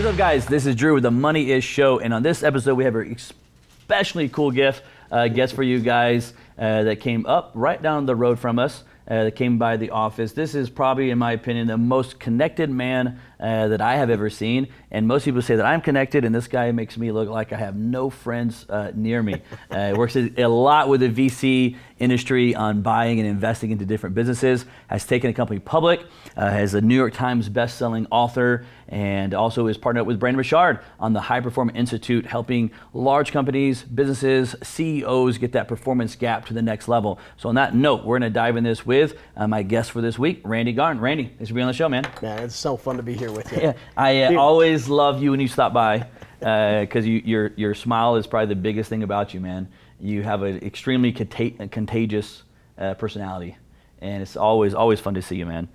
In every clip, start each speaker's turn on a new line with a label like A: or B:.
A: What's up, guys? This is Drew with the Money Is Show, and on this episode, we have an especially cool guest for you guys that came up right down the road from us. That came by the office. This is probably, in my opinion, the most connected man that I have ever seen. And most people say that I'm connected, and this guy makes me look like I have no friends near me. Works a lot with the VC industry on buying and investing into different businesses. Has taken a company public. Has a New York Times best-selling author, and also is partnered up with Brandon Richard on the High Performance Institute, helping large companies, businesses, CEOs get that performance gap to the next level. So on that note, we're going to dive in this with my guest for this week, Randy Garn. Randy, thanks for being on the show, man.
B: Man, it's so fun to be here with you.
A: Yeah, I always love you when you stop by because your smile is probably the biggest thing about you, man. You have an extremely contagious personality, and it's always fun to see you, man.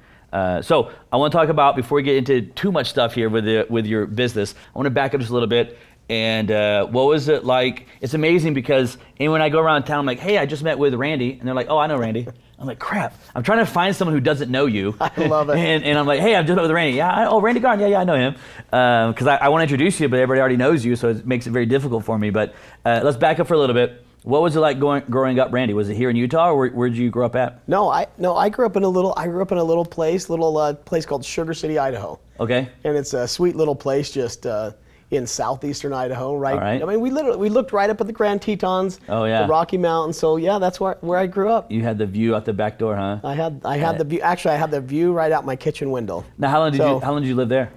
A: So I want to talk about, before we get into too much stuff here with your business, I want to back up just a little bit. And what was it like? It's amazing because when I go around town, I'm like, hey, I just met with Randy. And they're like, oh, I know Randy. I'm like, crap. I'm trying to find someone who doesn't know you.
B: I love it.
A: and I'm like, hey, I've just met with Randy. Yeah, Randy Garn. Yeah, I know him. Because I want to introduce you, but everybody already knows you, so it makes it very difficult for me. But let's back up for a little bit. What was it like growing up, Randy? Was it here in Utah, or where'd you grow up at?
B: No, I grew up in a little place called Sugar City, Idaho.
A: Okay.
B: And it's a sweet little place just in southeastern Idaho, right?
A: All right.
B: I mean, we looked right up at the Grand Tetons,
A: oh, yeah,
B: the Rocky Mountains. So yeah, that's where I grew up.
A: You had the view out the back door, huh?
B: I had the view. Actually, I had the view right out my kitchen window.
A: Now, how long did you live there?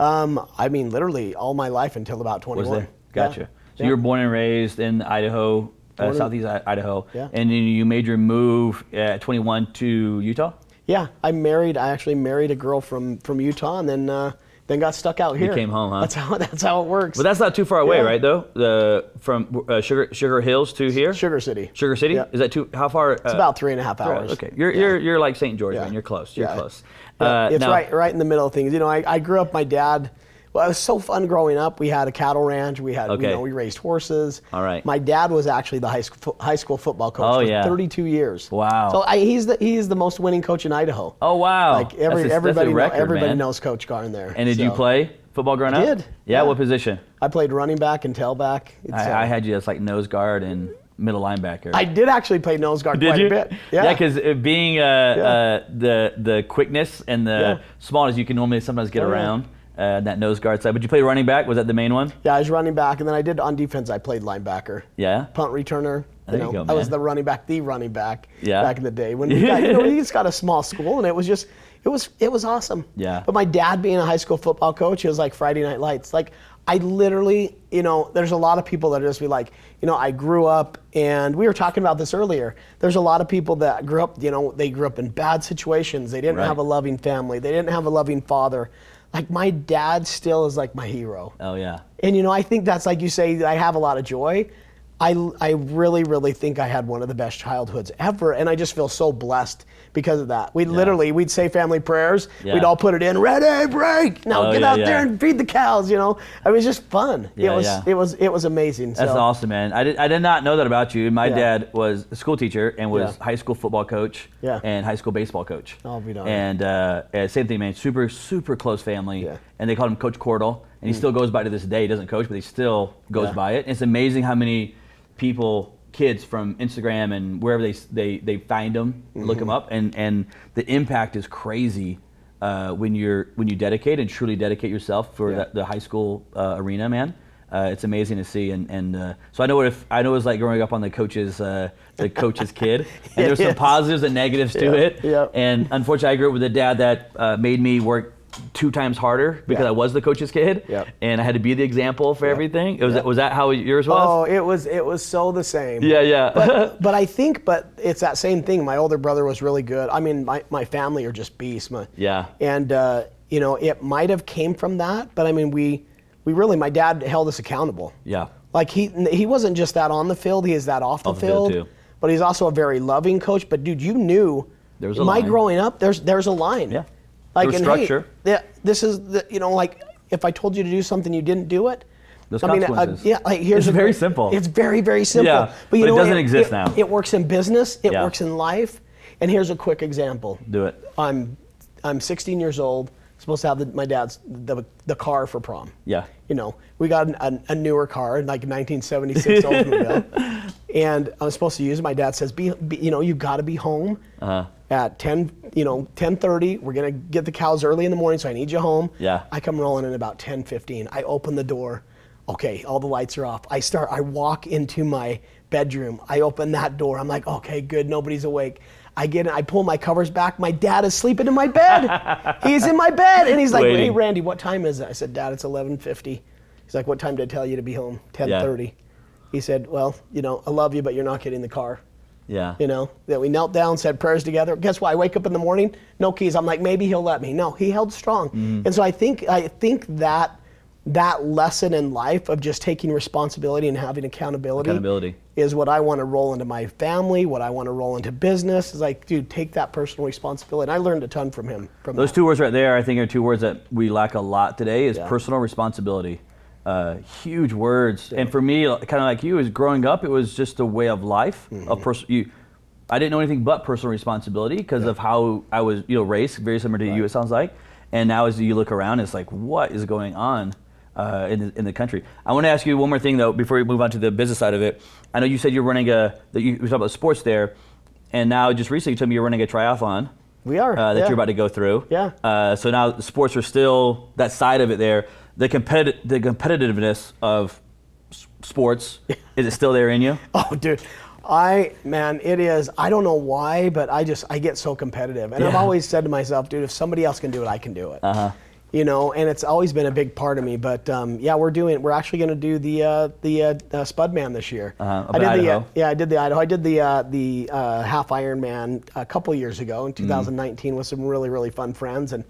B: I mean, literally all my life until about 21.
A: Was there? Gotcha.
B: Yeah.
A: So you were born and raised in Idaho. Southeast Idaho,
B: yeah.
A: And then you made your move at 21 to Utah?
B: Yeah, I actually married a girl from Utah, and then got stuck out here.
A: You came home, huh?
B: That's how it works.
A: But that's not too far away, right, though? From Sugar Hills to here?
B: Sugar City.
A: Sugar City?
B: Yeah.
A: Is that how far?
B: It's about 3.5 hours.
A: Okay, you're like St. George,
B: yeah.
A: man. You're close. You're close.
B: It's
A: now,
B: right in the middle of things. You know, I grew up. My dad. Well, it was so fun growing up. We had a cattle ranch. We had, we raised horses.
A: All right.
B: My dad was actually the high school football coach for 32 years.
A: Wow.
B: So he's the most winning coach in Idaho.
A: Oh, wow.
B: Like everybody knows Coach Garn there.
A: And did you play football growing up?
B: I did.
A: Yeah. What position?
B: I played running back and tailback.
A: I had you as like nose guard and middle linebacker.
B: I did actually play nose guard quite a bit. Yeah,
A: because being the quickness and the smallness, you can normally sometimes get around. That nose guard side. But you play running back? Was that the main one?
B: Yeah, I was running back, and then I did on defense. I played linebacker.
A: Yeah.
B: Punt returner.
A: There you go, man.
B: I was the running back
A: Yeah.
B: back in the day when we just got a small school, and it was awesome.
A: Yeah.
B: But my dad being a high school football coach, it was like Friday Night Lights. Like I literally, there's a lot of people that just be like, I grew up, and we were talking about this earlier. There's a lot of people that grew up, they grew up in bad situations. They didn't have a loving family. They didn't have a loving father. Like my dad still is like my hero.
A: Oh yeah.
B: And I think that's, like you say, I have a lot of joy. I really, really think I had one of the best childhoods ever, and I just feel so blessed because of that. We'd say family prayers. Yeah. We'd all put it in, ready, break. Now get out there and feed the cows. It was just fun.
A: Yeah,
B: it was amazing.
A: That's awesome, man. I did not know that about you. My dad was a school teacher and was high school football coach and high school baseball coach.
B: Oh, we don't.
A: And same thing, man. Super, super close family. Yeah. And they called him Coach Cordell, and he still goes by to this day. He doesn't coach, but he still goes by it. And it's amazing how many kids from Instagram and wherever they find them, look them up, and the impact is crazy when you dedicate and truly dedicate yourself for the high school arena, man. It's amazing to see, and so I know it was like growing up on the coach's kid, and there's some positives and negatives to it.
B: Yeah.
A: And unfortunately, I grew up with a dad that made me work 2 times harder because I was the coach's kid, and I had to be the example for everything. Was that how yours was?
B: Oh, it was so the same.
A: Yeah.
B: but I think it's that same thing. My older brother was really good. I mean, my family are just beasts. And it might have came from that, but I mean, we really, my dad held us accountable. Yeah. Like he wasn't just that on the field; he is that off the field too. But he's also a very loving coach. But dude, you knew
A: there's a line.
B: Growing up, there's a line.
A: Yeah.
B: Like
A: structure.
B: Hey, this is like if I told you to do something, you didn't do it.
A: Those consequences.
B: Here's
A: it's very simple.
B: It's very, very simple.
A: Yeah, but it doesn't exist now.
B: It works in business. It works in life. And here's a quick example.
A: Do it.
B: I'm 16 years old. supposed to have my dad's the car for prom.
A: Yeah.
B: You know, we got a newer car, like a 1976 Oldsmobile, and I was supposed to use it. My dad says, you know, you got to be home at 10:30. We're gonna get the cows early in the morning, so I need you home.
A: Yeah.
B: I come rolling in about 10:15. I open the door. Okay, all the lights are off. I walk into my bedroom. I open that door. I'm like, okay, good, nobody's awake. I get in, I pull my covers back. My dad is sleeping in my bed. He's in my bed, and he's like,
A: Waiting.
B: hey, Randy, what time is it? I said, Dad, it's 11:50. He's like, what time did I tell you to be home? 10:30. Yeah. He said, well, you know, I love you, but you're not getting the car.
A: Yeah.
B: You know, that we knelt down, said prayers together. Guess what? I wake up in the morning, no keys. I'm like, maybe he'll let me. No, he held strong. And so I think that lesson in life of just taking responsibility and having accountability is what I want to roll into my family, what I want to roll into business. Is like, dude, take that personal responsibility. And I learned a ton from him.
A: Those two words right there, I think, are two words that we lack a lot today, is personal responsibility. Huge words. Yeah. And for me, kind of like you, is growing up, it was just a way of life. I didn't know anything but personal responsibility because of how I was, raised, very similar to you, it sounds like. And now as you look around, it's like, what is going on in the country? I want to ask you one more thing, though, before we move on to the business side of it. I know you said you're running you were talking about sports there, and now just recently you told me you're running a triathlon.
B: We are.
A: That you're about to go through.
B: Yeah.
A: So now the sports are still, that side of it there. The competitiveness of sports, is it still there in you?
B: Oh, dude. It is. I don't know why, but I get so competitive. And I've always said to myself, dude, if somebody else can do it, I can do it. You know, and it's always been a big part of me. But we're actually going to do the Spudman this year.
A: I did Idaho.
B: I did the Idaho. I did the half Ironman a couple years ago in 2019 with some really, really fun friends, and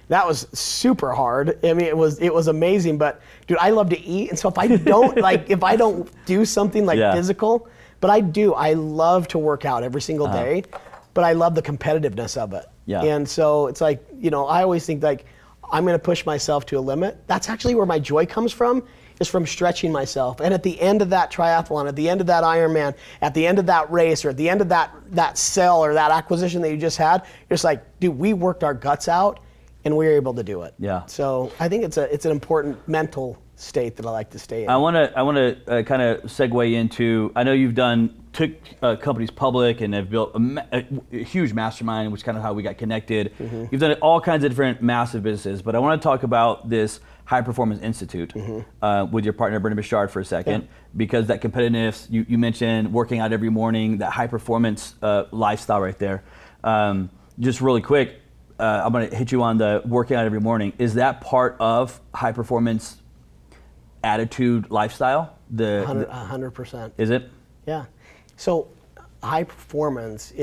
B: that was super hard. I mean, it was amazing. But dude, I love to eat, and so if I don't if I don't do something like physical, but I do. I love to work out every single day, but I love the competitiveness of it.
A: Yeah.
B: And so it's like, I always think like, I'm going to push myself to a limit. That's actually where my joy comes from, is from stretching myself. And at the end of that triathlon, at the end of that Ironman, at the end of that race, or at the end of that sale or that acquisition that you just had, you're just like, dude, we worked our guts out and we were able to do it. Yeah. So I think it's an important mental state that I like to stay in.
A: I want to kind of segue into, I know you've took companies public and have built a huge mastermind, which is kind of how we got connected. You've done all kinds of different massive businesses, but I want to talk about this High Performance Institute with your partner, Brendan Bichard, for a second, because that competitiveness, you mentioned working out every morning, that high performance lifestyle right there. Just really quick, I'm going to hit you on the working out every morning. Is that part of high performance attitude lifestyle?
B: 100%.
A: Is it?
B: Yeah. So High Performance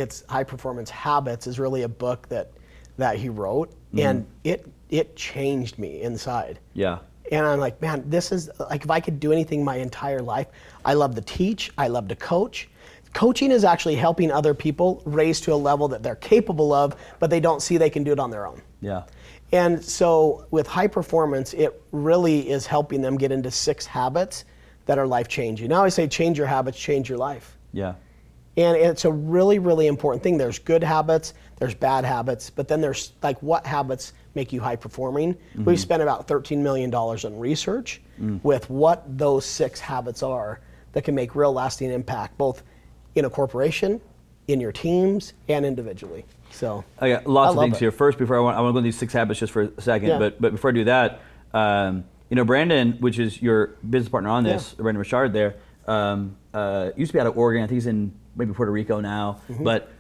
B: Habits is really a book that he wrote, and it changed me inside. Yeah. And I'm like, man, this is like, if I could do anything my entire life, I love to teach, I love to coach. Coaching is actually helping other people raise to a level that they're capable of, but they don't see they can do it on their own. Yeah. And so with High Performance, it really is helping them get into 6 habits that are life-changing. Now I say change your habits, change your life. Yeah. And it's a really, really important thing. There's good habits, there's bad habits, but then there's like, what habits make you high performing? We've spent about $13 million on research with what those 6 habits are that can make real lasting impact, both in a corporation, in your teams, and individually. So
A: I got lots of things here. First, before I want to go into these 6 habits just for a second, but before I do that, Brandon, which is your business partner on this, Brandon Bichard there, used to be out of Oregon. I think he's in maybe Puerto Rico now. But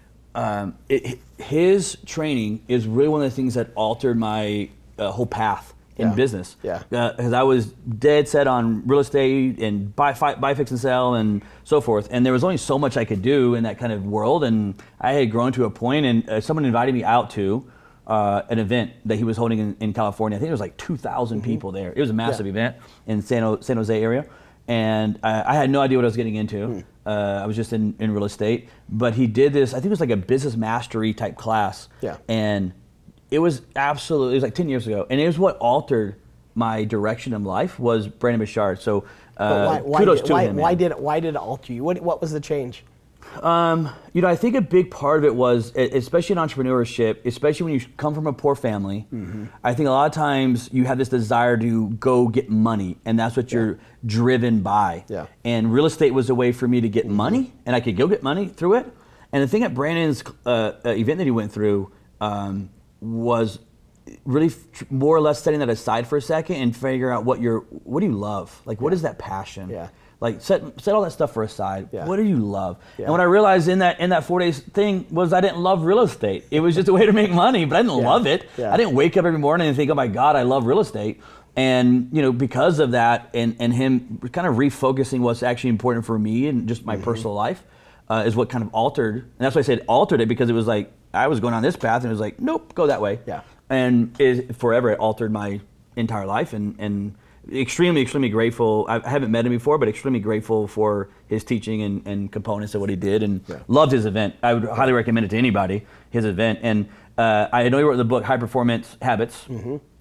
A: his training is really one of the things that altered my whole path in business. Yeah. Because I was dead set on real estate and buy, fix, and sell, and so forth. And there was only so much I could do in that kind of world. And I had grown to a point, and someone invited me out to an event that he was holding in California. I think there was like 2,000 people there. It was a massive event in San Jose area. And I had no idea what I was getting into. I was just in real estate. But he did this, I think it was like a business mastery type class. Yeah. And it was like 10 years ago. And it was what altered my direction in life, was Brandon Bichard. So kudos to him.
B: Why did it alter you? What was the change?
A: I think a big part of it was, especially in entrepreneurship, especially when you come from a poor family, I think a lot of times you have this desire to go get money, and that's what you're driven by.
B: Yeah.
A: And real estate was a way for me to get money, and I could go get money through it. And the thing at Brandon's event that he went through was really more or less setting that aside for a second and figure out what do you love? Like, what is that passion?
B: Yeah.
A: Like set all that stuff for aside.
B: Yeah.
A: What do you love?
B: Yeah.
A: And what I realized in that 4 days thing was I didn't love real estate. It was just a way to make money, but I didn't love it.
B: Yeah.
A: I didn't wake up every morning and think, oh my God, I love real estate. And because of that and him kind of refocusing what's actually important for me and just my personal life is what kind of altered. And that's why I said altered it, because it was like I was going on this path and it was like, nope, go that way.
B: Yeah.
A: And forever it altered my entire life and extremely, extremely grateful. I haven't met him before, but extremely grateful for his teaching and components of what he did, and loved his event. I would highly recommend it to anybody, his event. And I know he wrote the book High Performance Habits,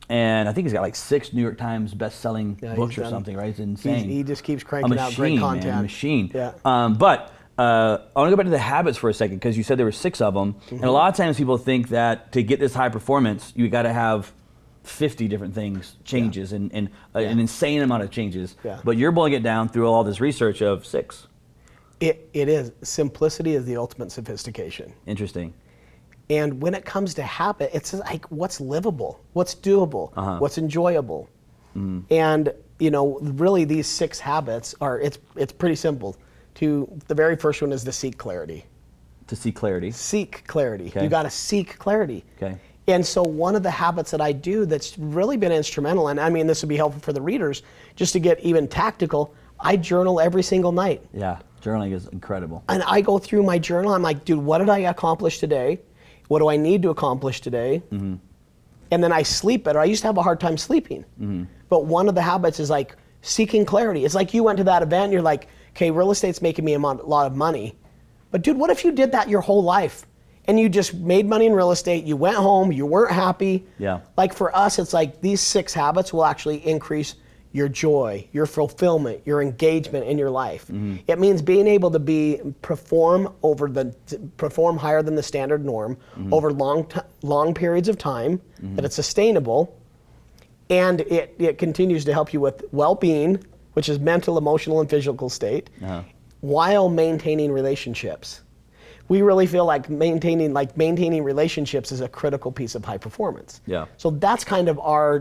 A: and I think he's got like 6 New York Times best-selling books or something, right? It's insane.
B: He just keeps cranking out great content.
A: Man, a machine.
B: Yeah.
A: But I want to go back to the habits for a second, because you said there were 6 of them. And a lot of times people think that to get this high performance, you got to have 50 different changes and an insane amount of changes.
B: Yeah.
A: But you're boiling it down through all this research of 6.
B: It is. Simplicity is the ultimate sophistication.
A: Interesting.
B: And when it comes to habit, it's like what's livable, what's doable, what's enjoyable. And really these 6 habits it's pretty simple. The very first one is to seek clarity.
A: To seek clarity.
B: Seek clarity.
A: Okay.
B: You got to seek clarity.
A: Okay.
B: And so one of the habits that I do that's really been instrumental, and I mean this would be helpful for the readers, just to get even tactical, I journal every single night.
A: Yeah, journaling is incredible.
B: And I go through my journal, I'm like, dude, what did I accomplish today? What do I need to accomplish today? And then I sleep better. I used to have a hard time sleeping. But one of the habits is like seeking clarity. It's like you went to that event and you're like, okay, real estate's making me a lot of money. But dude, what if you did that your whole life? And you just made money in real estate, you went home, you weren't happy.
A: Yeah.
B: Like for us, it's like these 6 habits will actually increase your joy, your fulfillment, your engagement in your life. It means being able to perform higher than the standard norm over long periods of time, that it's sustainable, and it continues to help you with well-being, which is mental, emotional, and physical state, while maintaining relationships. We really feel like maintaining relationships is a critical piece of high performance.
A: Yeah.
B: So that's kind of our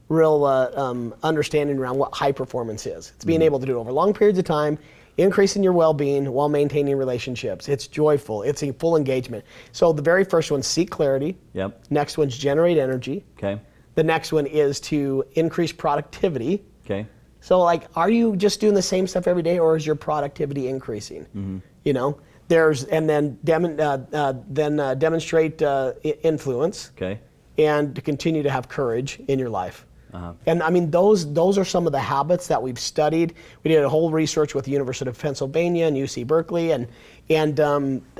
B: real understanding around what high performance is. It's being able to do it over long periods of time, increasing your well-being while maintaining relationships. It's joyful. It's a full engagement. So the very first one, seek clarity.
A: Yep.
B: Next one's generate energy.
A: Okay.
B: The next one is to increase productivity.
A: Okay.
B: So like, are you just doing the same stuff every day, or is your productivity increasing? Then demonstrate influence.
A: Okay.
B: And to continue to have courage in your life. And I mean, those are some of the habits that we've studied. We did a whole research with the University of Pennsylvania and UC Berkeley, and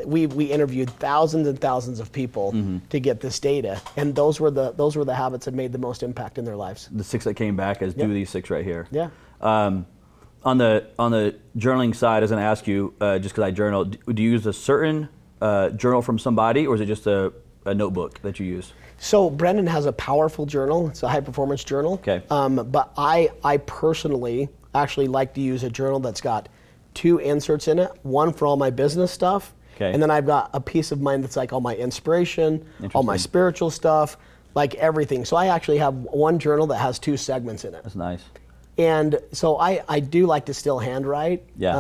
B: we interviewed thousands and thousands of people to get this data. And those were the habits that made the most impact in their lives.
A: The 6 that came back as do these 6 right here.
B: Yeah.
A: On the journaling side, I was going to ask you, just because I journal, do you use a certain journal from somebody, or is it just a notebook that you use?
B: So Brendan has a powerful journal. It's a high performance journal.
A: Okay.
B: But I personally actually like to use a journal that's got 2 inserts in it. One for all my business stuff.
A: Okay.
B: And then I've got a piece of mine that's like all my inspiration, all my spiritual stuff, like everything. So I actually have one journal that has 2 segments in it.
A: That's nice.
B: And so I do like to still handwrite.
A: Yeah.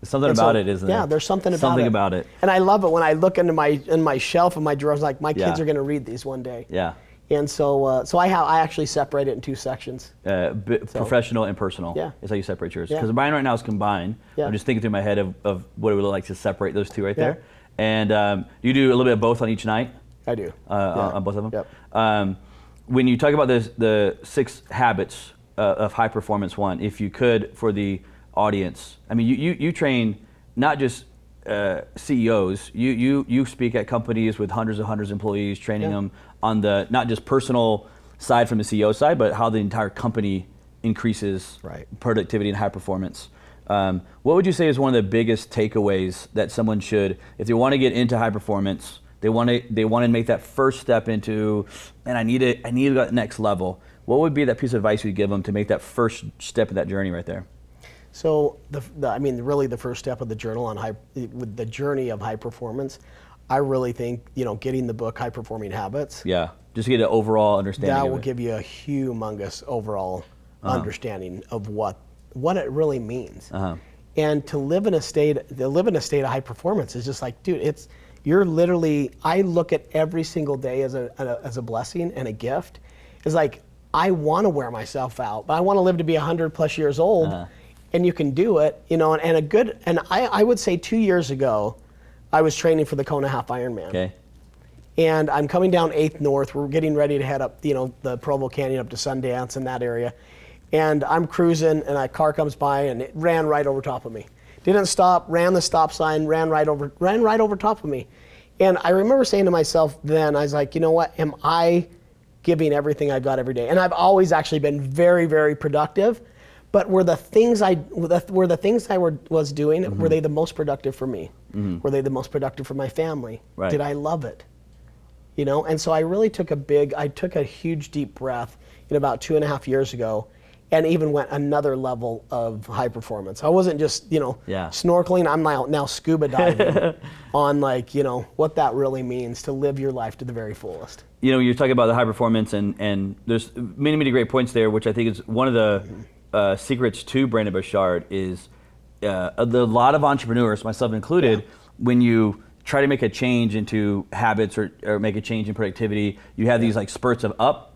A: There's something about it, isn't there?
B: Yeah, there's something
A: about it.
B: And I love it when I look into my shelf of my drawers, like my kids are going to read these one day.
A: Yeah.
B: And so I actually separate it in 2 sections.
A: Professional and personal.
B: Yeah.
A: Is how you separate yours.
B: Yeah.
A: Because mine right now is combined.
B: Yeah.
A: I'm just thinking through my head of what it would look like to separate those 2 right there. And you do a little bit of both on each night?
B: I do.
A: On both of them?
B: Yep.
A: When you talk about the 6 habits of high performance one, if you could, for the audience, I mean, you train not just CEOs, you speak at companies with hundreds of employees, training them on the not just personal side from the CEO side, but how the entire company increases productivity and high performance. What would you say is one of the biggest takeaways that someone should, if they want to get into high performance, they want to make that first step into, and I need to go to that next level. What would be that piece of advice you'd give them to make that first step of that journey right there?
B: So really the first step of the journey of high performance, I really think, getting the book High Performing Habits.
A: Yeah, just to get an overall understanding.
B: That will give you a humongous overall understanding of what it really means. And to live in a state of high performance is just like, dude, I look at every single day as a blessing and a gift. It's like, I want to wear myself out, but I want to live to be 100+ years old, and you can do it, and I would say 2 years ago, I was training for the Kona Half Ironman.
A: Okay.
B: And I'm coming down 8th North. We're getting ready to head up, the Provo Canyon up to Sundance and that area. And I'm cruising, and a car comes by, and it ran right over top of me. Didn't stop, ran the stop sign, ran right over top of me. And I remember saying to myself then, I was like, you know what, am I giving everything I've got every day? And I've always actually been very, very productive, but were the things I was doing, were they the most productive for me? Were they the most productive for my family?
A: Right.
B: Did I love it? And so I really took a huge deep breath about 2.5 years ago, and even went another level of high performance. I wasn't just, snorkeling. I'm now scuba diving on what that really means to live your life to the very fullest.
A: You're talking about the high performance, and there's many, many great points there, which I think is one of the secrets to Brandon Bouchard is a lot of entrepreneurs, myself included, when you try to make a change into habits or make a change in productivity, you have these like spurts of up,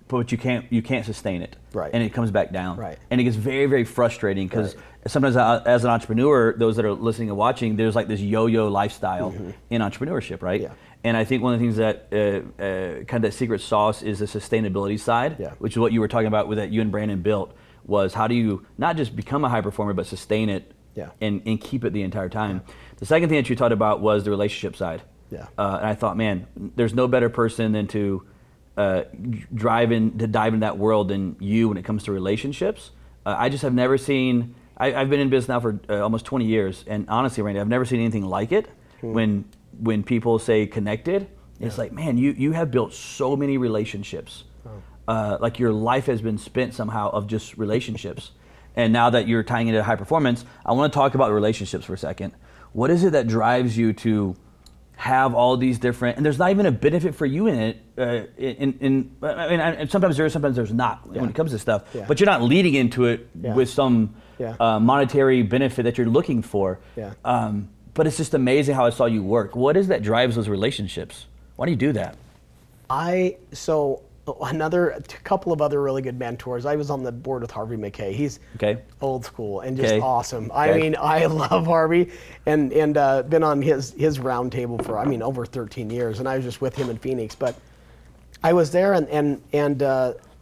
A: but you can't sustain it,
B: right?
A: And it comes back down,
B: right?
A: And it gets very, very frustrating because sometimes as an entrepreneur, those that are listening and watching, there's like this yo-yo lifestyle in entrepreneurship, right?
B: Yeah.
A: And I think one of the things that kind of that secret sauce is the sustainability side, which is what you were talking about with that you and Brandon built, was how do you not just become a high performer but sustain it and keep it the entire time. The second thing that you talked about was the relationship side. And I thought, man, there's no better person than to dive in that world than you when it comes to relationships. I just have never seen, I've been in business now for almost 20 years, and honestly, Randy, I've never seen anything like it. When people say connected, it's like, man, you have built so many relationships. Like your life has been spent somehow of just relationships. And now that you're tying into high performance, I want to talk about relationships for a second. What is it that drives you to have all these different, and there's not even a benefit for you in it, and sometimes there is, sometimes there's not when it comes to stuff, but you're not leading into it with some monetary benefit that you're looking for. But it's just amazing how I saw you work. What is that drives those relationships? Why do you do that?
B: A couple of other really good mentors. I was on the board with Harvey McKay. He's old school and just awesome. I mean, I love Harvey, and been on his round table for over 13 years, and I was just with him in Phoenix. But I was there and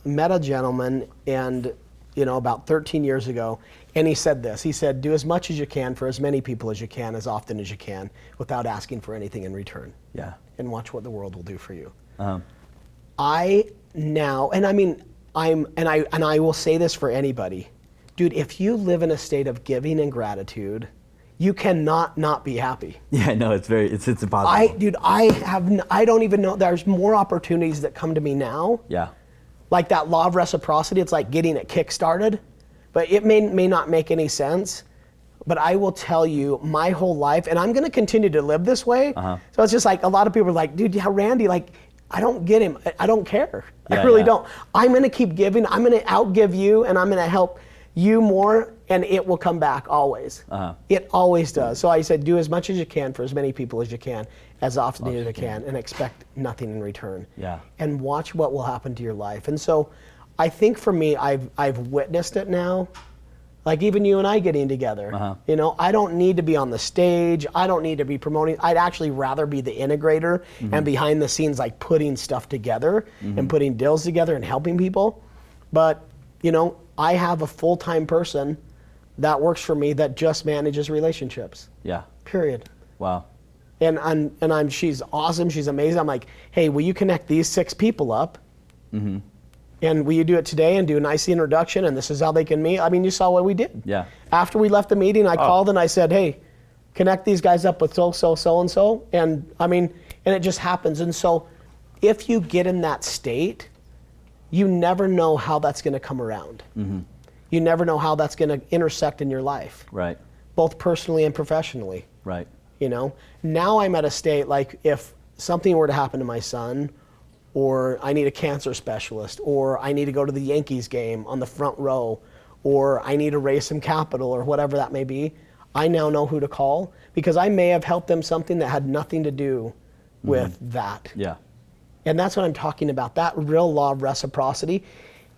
B: met a gentleman, and about 13 years ago, and he said this. He said, "Do as much as you can for as many people as you can, as often as you can, without asking for anything in return. And watch what the world will do for you." I will say this for anybody, dude, if you live in a state of giving and gratitude, you cannot not be happy.
A: It's impossible.
B: I don't even know, there's more opportunities that come to me now. Like that law of reciprocity, it's like getting it kick-started, but it may not make any sense. But I will tell you, my whole life, and I'm gonna continue to live this way. So it's just like, a lot of people are like, dude, Randy, I don't get him. I don't care. I really don't. I'm going to keep giving. I'm going to outgive you, and I'm going to help you more, and it will come back always. It always does. So I said, do as much as you can for as many people as you can, as often as you can, and expect nothing in return. And watch what will happen to your life. And so I think for me, I've witnessed it now. Like even you and I getting together, I don't need to be on the stage. I don't need to be promoting. I'd actually rather be the integrator and behind the scenes, like putting stuff together and putting deals together and helping people. But, I have a full-time person that works for me that just manages relationships. Period.
A: Wow.
B: And she's awesome. She's amazing. I'm like, hey, will you connect these 6 people up? And will you do it today and do a nice introduction and this is how they can meet? I mean, you saw what we did.
A: Yeah.
B: After we left the meeting, I called and I said, hey, connect these guys up with so-and-so. And I mean, and it just happens. And so if you get in that state, you never know how that's going to come around. Mm-hmm. You never know how that's going to intersect in your life.
A: Right.
B: Both personally and professionally.
A: Right.
B: You know, now I'm at a state like if something were to happen to my son, or I need a cancer specialist, or I need to go to the Yankees game on the front row, or I need to raise some capital or whatever that may be, I now know who to call because I may have helped them something that had nothing to do with that.
A: Yeah.
B: And that's what I'm talking about, that real law of reciprocity.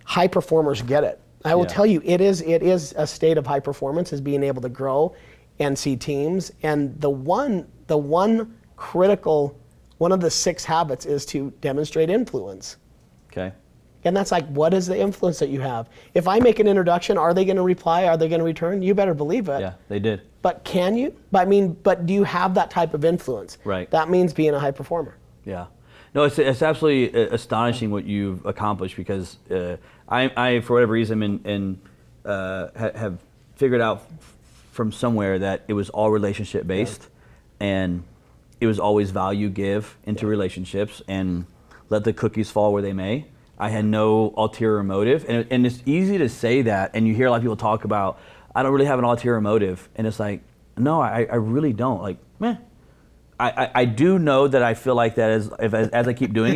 B: High performers get it. I will tell you, it is a state of high performance, is being able to grow and see teams. And the one critical, one of the 6 habits is to demonstrate influence.
A: Okay.
B: And that's like, what is the influence that you have? If I make an introduction, are they going to reply? Are they going to return? You better believe it.
A: Yeah, they did.
B: But can you? But do you have that type of influence?
A: Right.
B: That means being a high performer.
A: Yeah. No, it's absolutely astonishing what you've accomplished because I for whatever reason, have figured out from somewhere that it was all relationship based, and it was always value give into relationships and let the cookies fall where they may. I had no ulterior motive, and it's easy to say that, and you hear a lot of people talk about, I don't really have an ulterior motive, and it's like, no, I really don't. Like, meh. I do know that I feel like that as I keep doing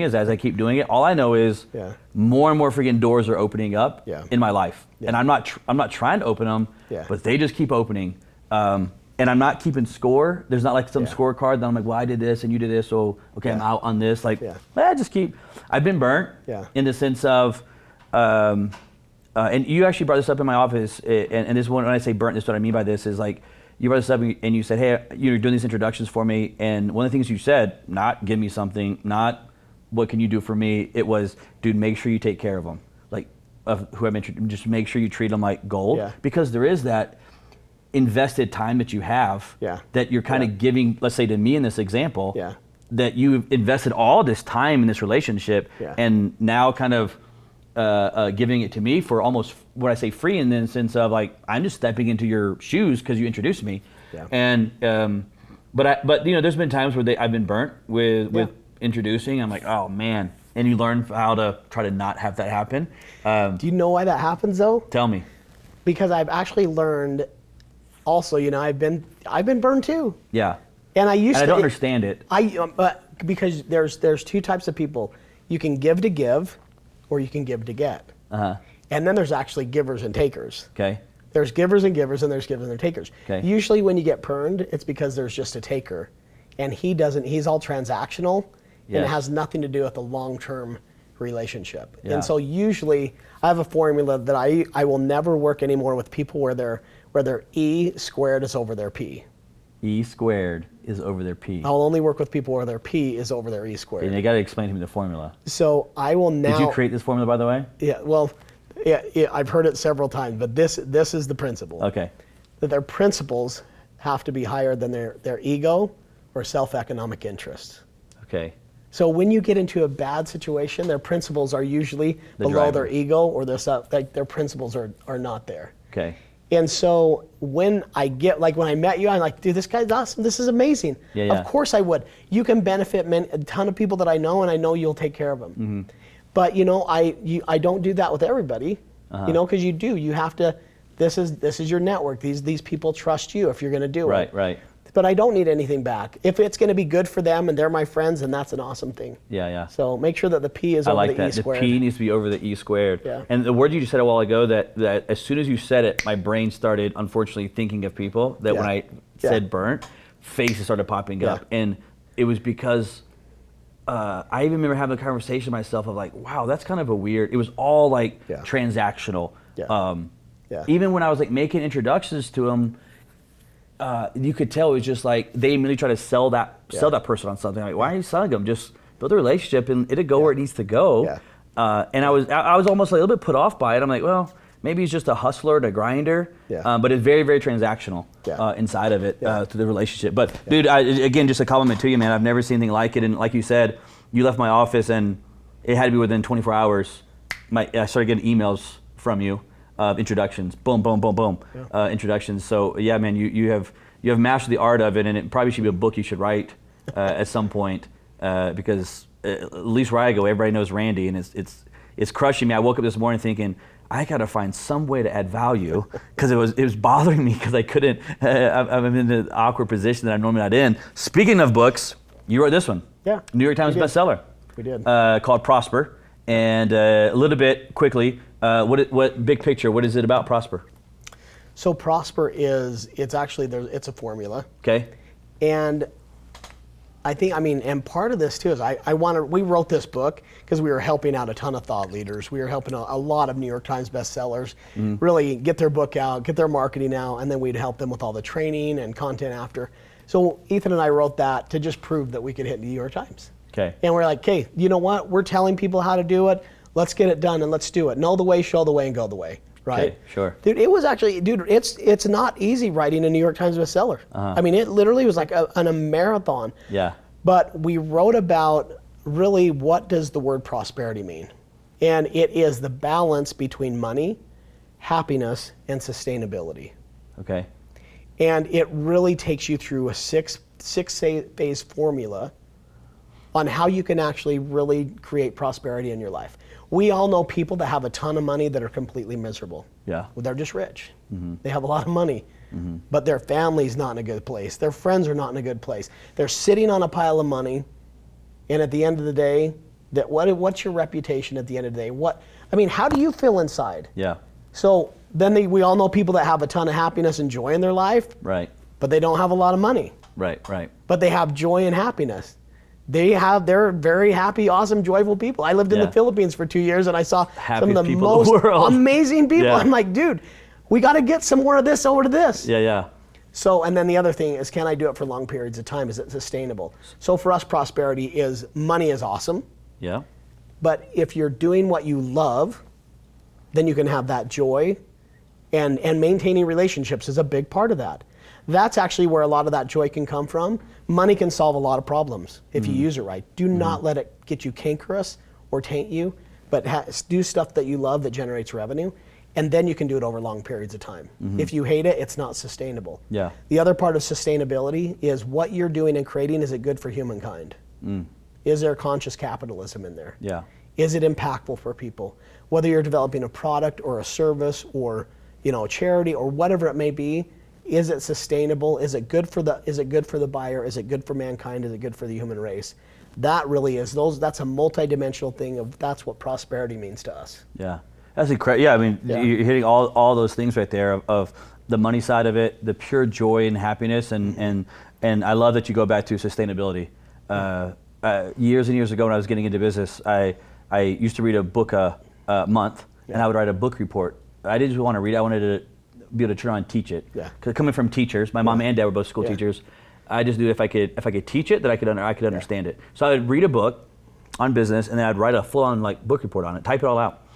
A: it, all I know is more and more freaking doors are opening up in my life, and I'm not trying to open them, but they just keep opening, and I'm not keeping score. There's not like some scorecard that I'm like, well, I did this and you did this, so okay, I'm out on this. Like, I just keep. I've been burnt in the sense of, and you actually brought this up in my office, and this one when I say burnt, this is what I mean by this is like. You brought this up and you said, hey, you're doing these introductions for me. And one of the things you said, not give me something, not what can you do for me. It was, dude, make sure you take care of them. Like, of who I'm introducing, just make sure you treat them like gold. Yeah. Because there is that invested time that you have that you're kind of giving, let's say to me in this example, that you've invested all this time in this relationship and now kind of giving it to me for almost what I say free in the sense of like I'm just stepping into your shoes because you introduced me, and but you know there's been times where I've been burnt with introducing. I'm like, oh man, and you learn how to try to not have that happen.
B: Do you know why that happens though?
A: Tell me.
B: Because I've actually learned. Also, you know, I've been burned too.
A: Yeah.
B: And I
A: don't understand it.
B: But because there's 2 types of people. You can give to give, or you can give to get. And then there's actually givers and takers. Okay. There's givers and givers, and there's givers and takers. Okay. Usually when you get burned, it's because there's just a taker. And he's all transactional, and it has nothing to do with the long-term relationship. Yeah. And so usually, I have a formula that I will never work anymore with people where their E squared is over their P.
A: E squared is over their P.
B: I'll only work with people where their P is over their E squared.
A: And you got to explain to me the formula.
B: So I will now.
A: Did you create this formula, by the way?
B: Yeah. Well, yeah. I've heard it several times, but this is the principle.
A: Okay.
B: That their principles have to be higher than their ego or self-economic interests.
A: Okay.
B: So when you get into a bad situation, their principles are usually below their ego, or their principles are not there.
A: Okay.
B: And so when when I met you, I'm like, dude, this guy's awesome. This is amazing. Yeah. Of course I would. You can benefit a ton of people that I know, and I know you'll take care of them. Mm-hmm. But you know, I don't do that with everybody. You know, because you do. You have to. This is your network. These people trust you if you're going to do it. Right. But I don't need anything back. If it's going to be good for them and they're my friends, then that's an awesome thing. Yeah. So make sure that the P is over the E squared.
A: The P needs to be over the E squared. Yeah. And the word you just said a while ago, that as soon as you said it, my brain started, unfortunately, thinking of people that when I said burnt, faces started popping up. And it was because I even remember having a conversation with myself of like, wow, that's kind of a weird, it was all like transactional. Even when I was like making introductions to them, you could tell it was just like they immediately try to sell that person on something. Like, why are you selling them? Just build a relationship and it'll go where it needs to go. And I was almost a little bit put off by it. I'm like, well, maybe he's just a hustler and a grinder. But it's very, very transactional inside of it to the relationship. But dude, again, just a compliment to you, man. I've never seen anything like it. And like you said, you left my office and it had to be within 24 hours. I started getting emails from you of introductions. Boom, boom, boom, boom. Yeah. Introductions. So yeah, man, you have mastered the art of it, and it probably should be a book you should write at some point because at least where I go, everybody knows Randy, and it's crushing me. I woke up this morning thinking, I gotta find some way to add value because it was bothering me because I couldn't. I'm in the awkward position that I'm normally not in. Speaking of books, you wrote this one.
B: Yeah.
A: New York Times bestseller.
B: We did.
A: Called Prosper. And a little bit quickly, what big picture? What is it about Prosper?
B: So Prosper it's a formula.
A: Okay.
B: And and part of this too is we wrote this book because we were helping out a ton of thought leaders. We were helping a lot of New York Times bestsellers really get their book out, get their marketing out, and then we'd help them with all the training and content after. So Ethan and I wrote that to just prove that we could hit New York Times.
A: Okay.
B: And we're like, hey, you know what? We're telling people how to do it. Let's get it done and let's do it. Know the way, show the way, and go the way. Right?
A: Okay, sure.
B: Dude, it was actually, it's not easy writing a New York Times bestseller. I mean, it literally was like a marathon.
A: Yeah.
B: But we wrote about really what does the word prosperity mean? And it is the balance between money, happiness, and sustainability.
A: Okay.
B: And it really takes you through a six phase formula on how you can actually really create prosperity in your life. We all know people that have a ton of money that are completely miserable.
A: Yeah.
B: Well, they're just rich. They have a lot of money, but their family's not in a good place. Their friends are not in a good place. They're sitting on a pile of money, and at the end of the day, what's your reputation at the end of the day? How do you feel inside?
A: Yeah.
B: So then we all know people that have a ton of happiness and joy in their life,
A: Right.
B: but they don't have a lot of money.
A: Right.
B: But they have joy and happiness. They're very happy, awesome, joyful people. I lived in the Philippines for 2 years and I saw some of the most amazing people.
A: Yeah.
B: I'm like, dude, we got to get some more of this over to this.
A: Yeah.
B: So, and then the other thing is, can I do it for long periods of time? Is it sustainable? So for us, prosperity is money is awesome.
A: Yeah.
B: But if you're doing what you love, then you can have that joy, and maintaining relationships is a big part of that. That's actually where a lot of that joy can come from. Money can solve a lot of problems if you use it right. Do not let it get you cankerous or taint you, but do stuff that you love that generates revenue, and then you can do it over long periods of time. If you hate it, it's not sustainable.
A: Yeah.
B: The other part of sustainability is what you're doing and creating, is it good for humankind? Is there conscious capitalism in there?
A: Yeah.
B: Is it impactful for people? Whether you're developing a product or a service or a charity or whatever it may be, is it sustainable? Is it good for the buyer? Is it good for mankind? Is it good for the human race? That really is that's a multidimensional thing of that's what prosperity means to us.
A: Yeah. That's incredible. Yeah, you're hitting all those things right there of the money side of it, the pure joy and happiness, and I love that you go back to sustainability. Years and years ago when I was getting into business, I used to read a book a month, and I would write a book report. I didn't just want to read it, I wanted to be able to turn on and teach it. Yeah. Because coming from teachers, my mom and dad were both school teachers. I just knew if I could teach it, that I could understand it. So I would read a book on business, and then I'd write a full-on book report on it, type it all out,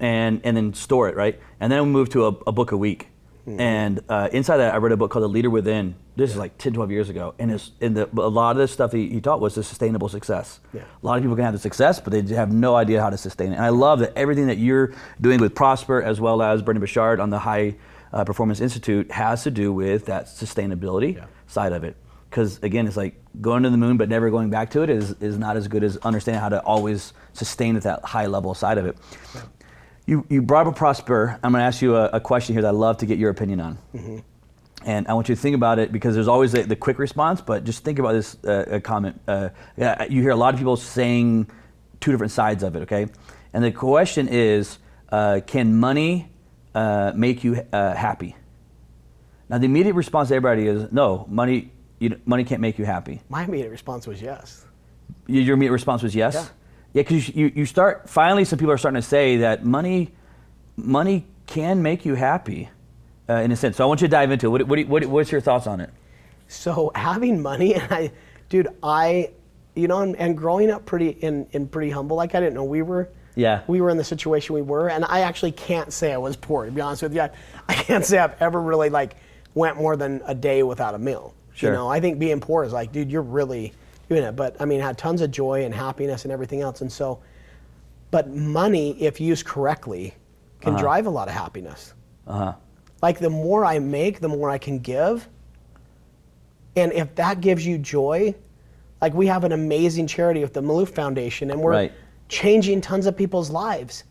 A: and then store it, right? And then we moved to a book a week. And inside that, I read a book called The Leader Within. This is like 10, 12 years ago. And a lot of the stuff he taught was the sustainable success. Yeah. A lot of people can have the success, but they have no idea how to sustain it. And I love that everything that you're doing with Prosper, as well as Bernie Bouchard on the High Performance Institute, has to do with that sustainability side of it. Because again, it's like going to the moon but never going back to it is not as good as understanding how to always sustain at that high level side of it. Yeah. You brought up Prosper. I'm going to ask you a question here that I'd love to get your opinion on. And I want you to think about it, because there's always the quick response, but just think about this comment. You hear a lot of people saying two different sides of it, okay? And the question is, can money make you happy? Now the immediate response to everybody is, no, money can't make you happy.
B: My immediate response was yes.
A: Your immediate response was yes? Yeah. Yeah, because you start, finally some people are starting to say that money can make you happy, in a sense. So I want you to dive into it. What's your thoughts on it?
B: So having money, and and growing up pretty humble, like I didn't know we were in the situation we were, and I actually can't say I was poor, to be honest with you. I can't say I've ever really went more than a day without a meal. Sure. I think being poor is dude, you're really doing it. But had tons of joy and happiness and everything else. And so But money, if used correctly, can drive a lot of happiness. Like the more I make, the more I can give. And if that gives you joy, like we have an amazing charity with the Maloof Foundation, and we're changing tons of people's lives.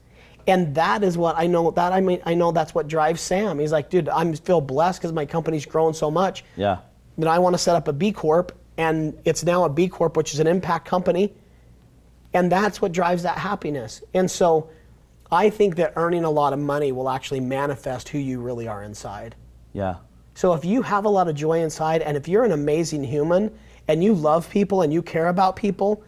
B: And that is what I know, I know that's what drives Sam. He's like, dude, I feel blessed because my company's grown so much.
A: Yeah.
B: Then I want to set up a B Corp, and it's now a B Corp, which is an impact company. And that's what drives that happiness. And so I think that earning a lot of money will actually manifest who you really are inside.
A: Yeah.
B: So if you have a lot of joy inside, and if you're an amazing human and you love people and you care about people,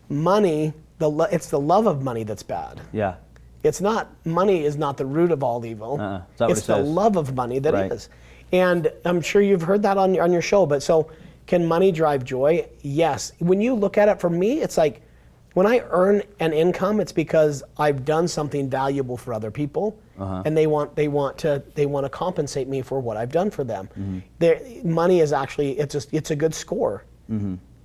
B: money, it's the love of money that's bad.
A: Yeah.
B: It's not, money is not the root of all evil. It's the love of money that is. And I'm sure you've heard that on your show, but so can money drive joy? Yes. When you look at it, for me, it's like, when I earn an income, it's because I've done something valuable for other people, and they want to compensate me for what I've done for them. Money is actually, it's a good score.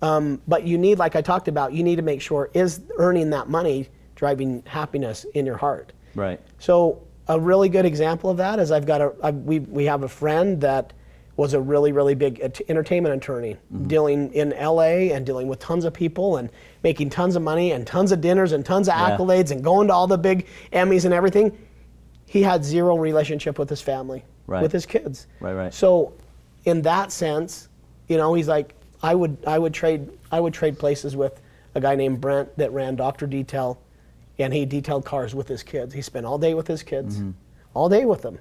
B: But you need, like I talked about, you need to make sure, is earning that money driving happiness in your heart?
A: Right.
B: So a really good example of that is we have a friend that was a really, really big entertainment attorney, dealing in LA and dealing with tons of people and making tons of money and tons of dinners and tons of accolades and going to all the big Emmys and everything. He had zero relationship with his family, with his kids.
A: Right.
B: So in that sense, he's like, I would trade places with a guy named Brent that ran Dr. Detail, and he detailed cars with his kids. He spent all day with his kids, all day with them.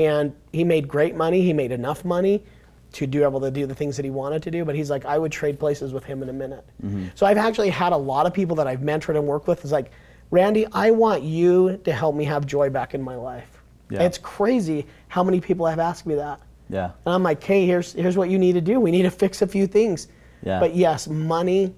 B: And he made great money. He made enough money to be able to do the things that he wanted to do. But he's like, I would trade places with him in a minute. So I've actually had a lot of people that I've mentored and worked with. It's like, Randy, I want you to help me have joy back in my life. Yeah. It's crazy how many people have asked me that.
A: Yeah.
B: And I'm like, hey, here's what you need to do. We need to fix a few things. Yeah. But yes, money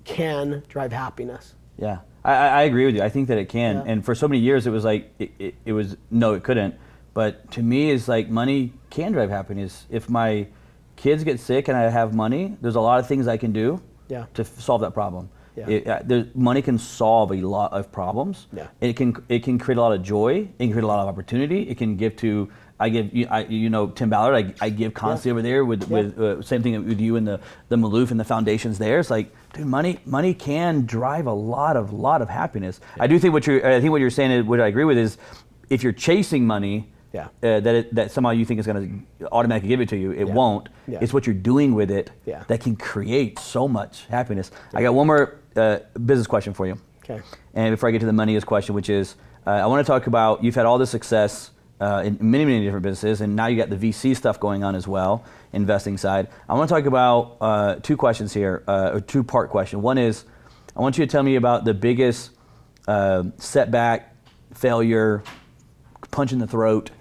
B: can drive happiness.
A: Yeah, I agree with you. I think that it can. Yeah. And for so many years, it was like, it couldn't. But to me, it's like money can drive happiness. If my kids get sick and I have money, there's a lot of things I can do to solve that problem. Yeah. Money can solve a lot of problems. Yeah. It can create a lot of joy. It can create a lot of opportunity. It can give to, Tim Ballard, I give constantly over there with same thing with you and the Maloof and the foundations there. It's like, dude, money can drive a lot of happiness. Yeah. I think what you're saying is, what I agree with is, if you're chasing money, that somehow you think is going to automatically give it to you, it won't. Yeah. It's what you're doing with it that can create so much happiness. I got one more business question for you. Okay. And before I get to the money question, which is, I want to talk about, you've had all this success in many, many different businesses, and now you got the VC stuff going on as well, investing side. I want to talk about two questions here, a two-part question. One is, I want you to tell me about the biggest setback, failure, punch in the throat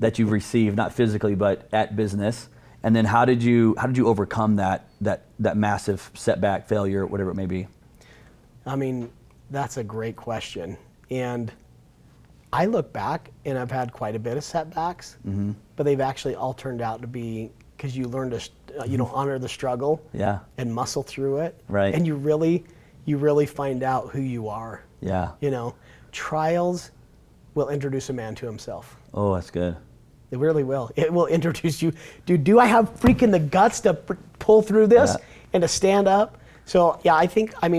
A: that you've received, not physically but at business, and then how did you overcome that massive setback, failure, whatever it may be?
B: I mean, that's a great question, and I look back and I've had quite a bit of setbacks, but they've actually all turned out to be, because you learn to honor the struggle, and muscle through it, right? And you really find out who you are. Yeah. Trials will introduce a man to himself. Oh, that's good. It really will. It will introduce you. Dude, do I have freaking the guts to pull through this and to stand up? So yeah,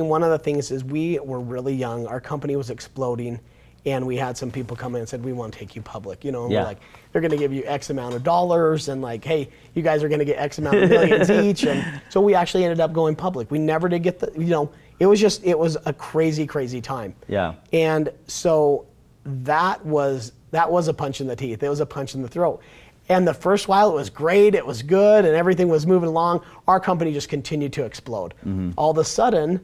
B: one of the things is, we were really young. Our company was exploding, and we had some people come in and said, we want to take you public. And we're like, they're going to give you X amount of dollars, and like, hey, you guys are going to get X amount of millions each. And so we actually ended up going public. We never did get it was a crazy, crazy time. Yeah. And so that was a punch in the teeth. It was a punch in the throat. And the first while, it was great, it was good, and everything was moving along. Our company just continued to explode. All of a sudden,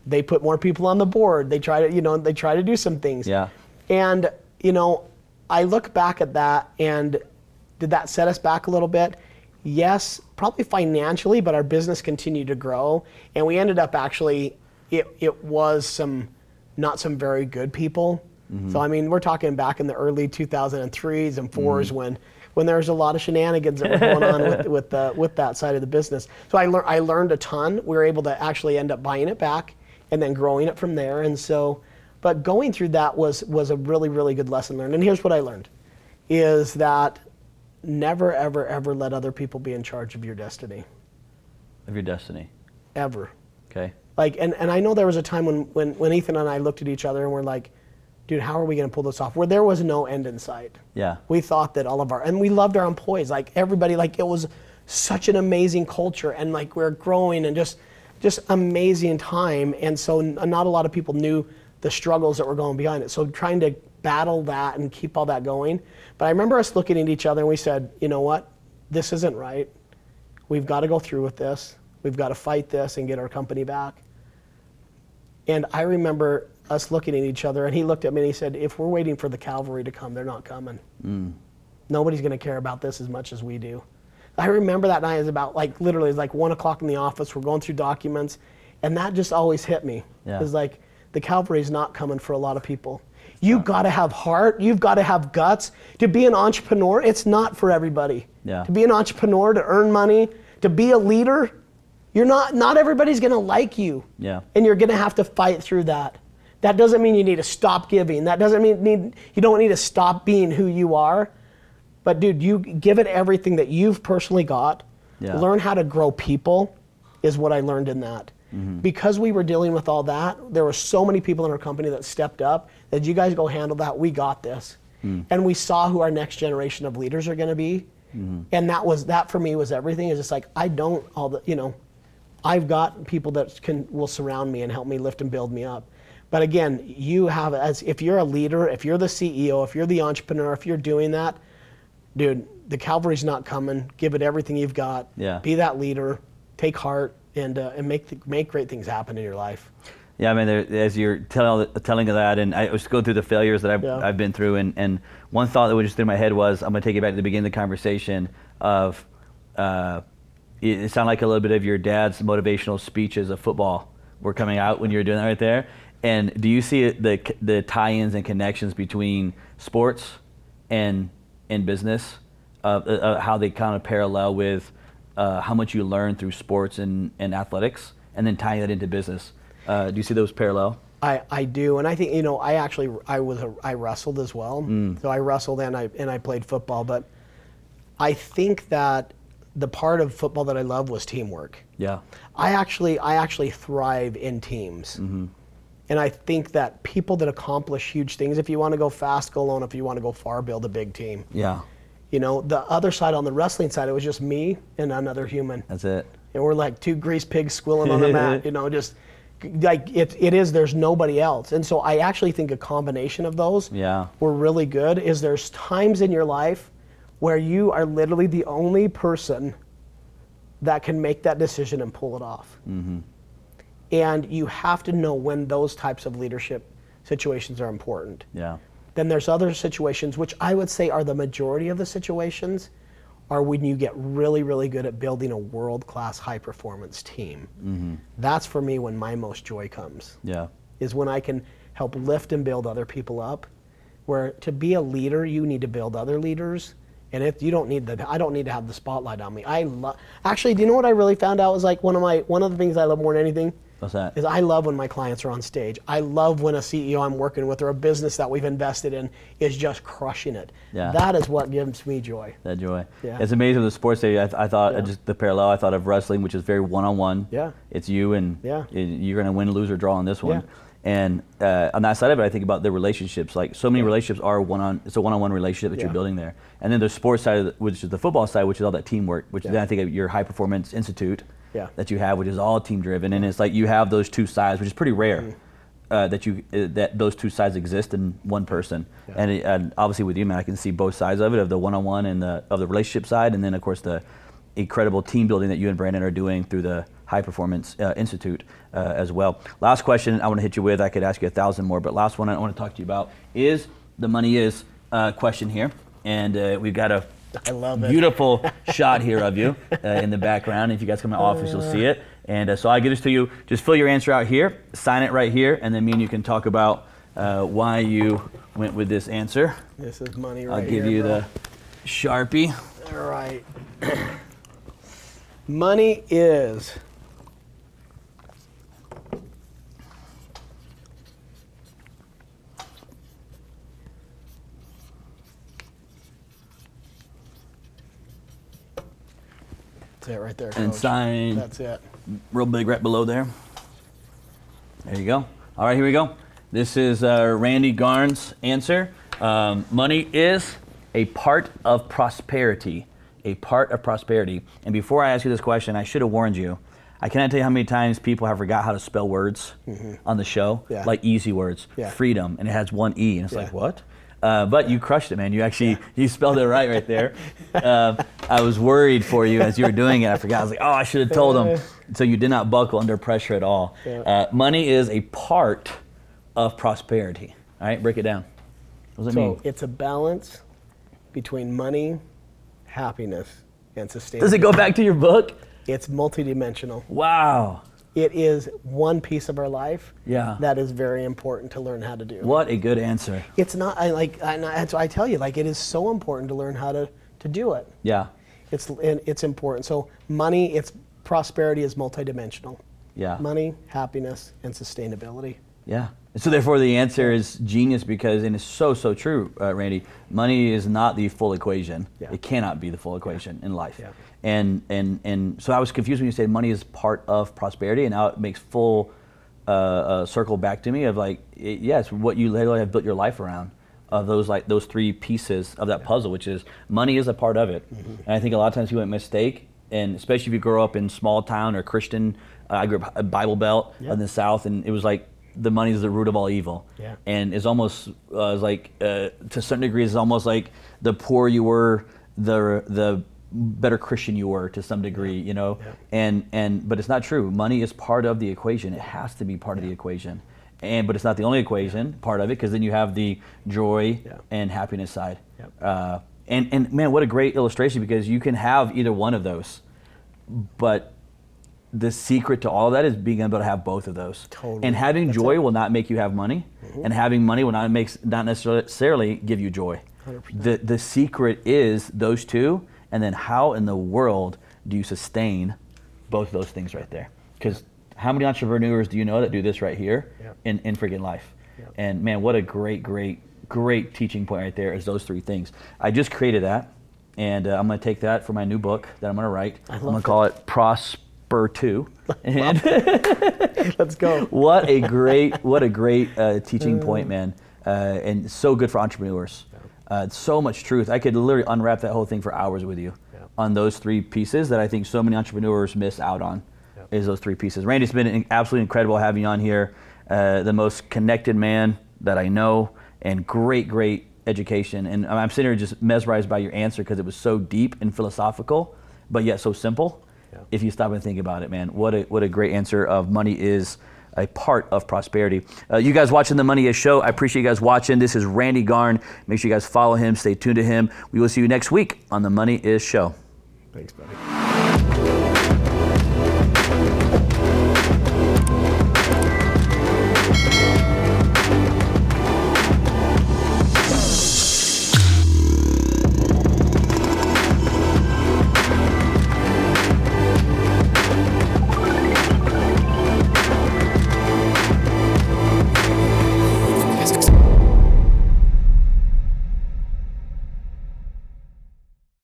B: they put more people on the board. They try to do some things. Yeah. And I look back at that, and did that set us back a little bit? Yes, probably financially, but our business continued to grow, and we ended up actually, it was not some very good people. So we're talking back in the early 2003s and 4s when there was a lot of shenanigans that were going on with that side of the business. So I learned a ton. We were able to actually end up buying it back and then growing it from there. And so But going through that was a really, really good lesson learned. And here's what I learned, is that never, ever, ever let other people be in charge of your destiny.
A: Of your destiny.
B: Ever.
A: Okay.
B: Like, and I know there was a time when Ethan and I looked at each other and we're like, dude, how are we going to pull this off? Where there was no end in sight.
A: Yeah.
B: We thought that and we loved our employees. Like everybody, like it was such an amazing culture, and like we're growing and just amazing time. And so not a lot of people knew the struggles that were going behind it. So trying to battle that and keep all that going. But I remember us looking at each other and we said, you know what? This isn't right. We've got to go through with this. We've got to fight this and get our company back. And I remember us looking at each other, and he looked at me and he said, if we're waiting for the cavalry to come, they're not coming. Nobody's going to care about this as much as we do. I remember that night. It was about like literally, it was like 1 o'clock in the office. We're going through documents, and that just always hit me.
A: Yeah.
B: It's like the cavalry's not coming for a lot of people. You've got to have heart. You've got to have guts. To be an entrepreneur, it's not for everybody.
A: Yeah.
B: To be an entrepreneur, to earn money, to be a leader, not everybody's going to like you.
A: Yeah.
B: And you're going to have to fight through that. That doesn't mean you need to stop giving. That doesn't mean you don't need to stop being who you are. But dude, you give it everything that you've personally got.
A: Yeah.
B: Learn how to grow people is what I learned in that. Because we were dealing with all that, there were so many people in our company that stepped up, that you guys go handle that, we got this. And we saw who our next generation of leaders are going to be. And that for me was everything. It's just like, I've got people that will surround me and help me lift and build me up. But again, if you're a leader, if you're the CEO, if you're the entrepreneur, if you're doing that, dude, the cavalry's not coming. Give it everything you've got.
A: Yeah.
B: Be that leader. Take heart and make great things happen in your life.
A: Yeah, I mean, as you're telling of that, and I was going through the failures that I've been through, and one thought that was just through my head was, I'm going to take you back to the beginning of the conversation of, it sounded like a little bit of your dad's motivational speeches of football were coming out when you were doing that right there. And do you see the tie-ins and connections between sports and business, how they kind of parallel with how much you learn through sports and athletics, and then tying that into business? Do you see those parallel?
B: I do, and I think I wrestled as well. So I wrestled and I played football, but I think that the part of football that I love was teamwork.
A: Yeah.
B: I actually thrive in teams. And I think that people that accomplish huge things, if you want to go fast, go alone. If you want to go far, build a big team.
A: Yeah.
B: You know, the other side, on the wrestling side, it was just me and another human.
A: That's it.
B: And we're like two grease pigs squilling on the mat, just like it is, there's nobody else. And so I actually think a combination of those were really good. There's times in your life where you are literally the only person that can make that decision and pull it off. And you have to know when those types of leadership situations are important.
A: Yeah.
B: Then there's other situations, which I would say are the majority of the situations, are when you get really, really good at building a world-class high-performance team. That's for me when my most joy comes.
A: Yeah.
B: Is when I can help lift and build other people up. Where to be a leader, you need to build other leaders. And if you don't need I don't need to have the spotlight on me. Actually, do you know what I really found out was like one of the things I love more than anything?
A: What's that?
B: Is I love when my clients are on stage. I love when a CEO I'm working with or a business that we've invested in is just crushing it.
A: Yeah.
B: That is what gives me joy.
A: That joy.
B: Yeah.
A: It's amazing with the sports day. I thought just the parallel. I thought of wrestling, which is very one-on-one.
B: Yeah.
A: It's you and you're going to win, lose, or draw on this one.
B: Yeah.
A: And on that side of it, I think about the relationships. Like so many relationships are it's a one-on-one relationship that you're building there. And then the sports side, which is the football side, which is all that teamwork, which then I think of your High Performance Institute that you have, which is all team-driven. And it's like you have those two sides, which is pretty rare that those two sides exist in one person. Yeah. And obviously with you, man, I can see both sides of it, of the one-on-one and of the relationship side, and then of course the incredible team building that you and Brandon are doing through the High Performance Institute as well. Last question I want to hit you with. I could ask you 1,000 more, but last one I want to talk to you about is the money is question here. And we've got a beautiful shot here of you in the background. If you guys come to my office, you'll see it. And so I give this to you. Just fill your answer out here, sign it right here, and then me and you can talk about why you went with this answer.
B: This is money right here.
A: I'll give you the Sharpie.
B: All right. Money is That's it right there,
A: And
B: Coach.
A: sign.
B: That's it.
A: Real big right below there. There you go. All right, here we go. This is Randy Garn's answer. Money is a part of prosperity. A part of prosperity. And before I ask you this question, I should have warned you. I cannot tell you how many times people have forgot how to spell words on the show, like easy words, freedom, and it has one E, and it's like, what? But you crushed it, man. You actually, you spelled it right there. I was worried for you as you were doing it. I forgot. I was like, oh, I should have told him. So you did not buckle under pressure at all. Money is a part of prosperity. All right, break it down. What does it mean?
B: So it's a balance between money, happiness, and sustainability.
A: Does it go back to your book?
B: It's multidimensional.
A: Wow.
B: It is one piece of our life
A: that
B: is very important to learn how to do.
A: What a good answer.
B: It's not, that's why I tell you, like, it is so important to learn how to do it.
A: Yeah.
B: It's important. So money, prosperity is multidimensional.
A: Yeah.
B: Money, happiness, and sustainability.
A: Yeah. So therefore the answer is genius because, and it's so true, Randy, money is not the full equation. It cannot be the full equation in life. And so I was confused when you said money is part of prosperity, and now it makes full circle back to me of like, yes, what you literally have built your life around, of those three pieces of that puzzle, which is money is a part of it. And I think a lot of times people make mistake, and especially if you grow up in small town or Christian, I grew up a Bible Belt in the South, and it was like, the money is the root of all evil. And it's almost like, to a certain degree, it's almost like the poorer you were, the better Christian you were to some degree, you know. But it's not true. Money is part of the equation. It has to be part of the equation. But it's not the only equation, part of it, because then you have the joy and happiness side. And man, what a great illustration, because you can have either one of those, but the secret to all of that is being able to have both of those. And having joy will not make you have money, and having money will not necessarily give you joy. 100%. The secret is those two, and then how in the world do you sustain both of those things right there? Because how many entrepreneurs do you know that do this right here in freaking life? And man, what a great teaching point right there is those three things. I just created that, and I'm going to take that for my new book that I'm going to write. I'm going to call it Prosper 2. And
B: let's go.
A: What a great teaching point, man, and so good for entrepreneurs. So much truth. I could literally unwrap that whole thing for hours with you on those three pieces that I think so many entrepreneurs miss out on. Is those three pieces. Randy, it's been absolutely incredible having you on here. The most connected man that I know, and great education. And I'm sitting here just mesmerized by your answer because it was so deep and philosophical, but yet so simple. If you stop and think about it, man, what a great answer of money is a part of prosperity. You guys watching The Money Is Show, I appreciate you guys watching. This is Randy Garn. Make sure you guys follow him, stay tuned to him. We will see you next week on The Money Is Show.
B: Thanks, buddy.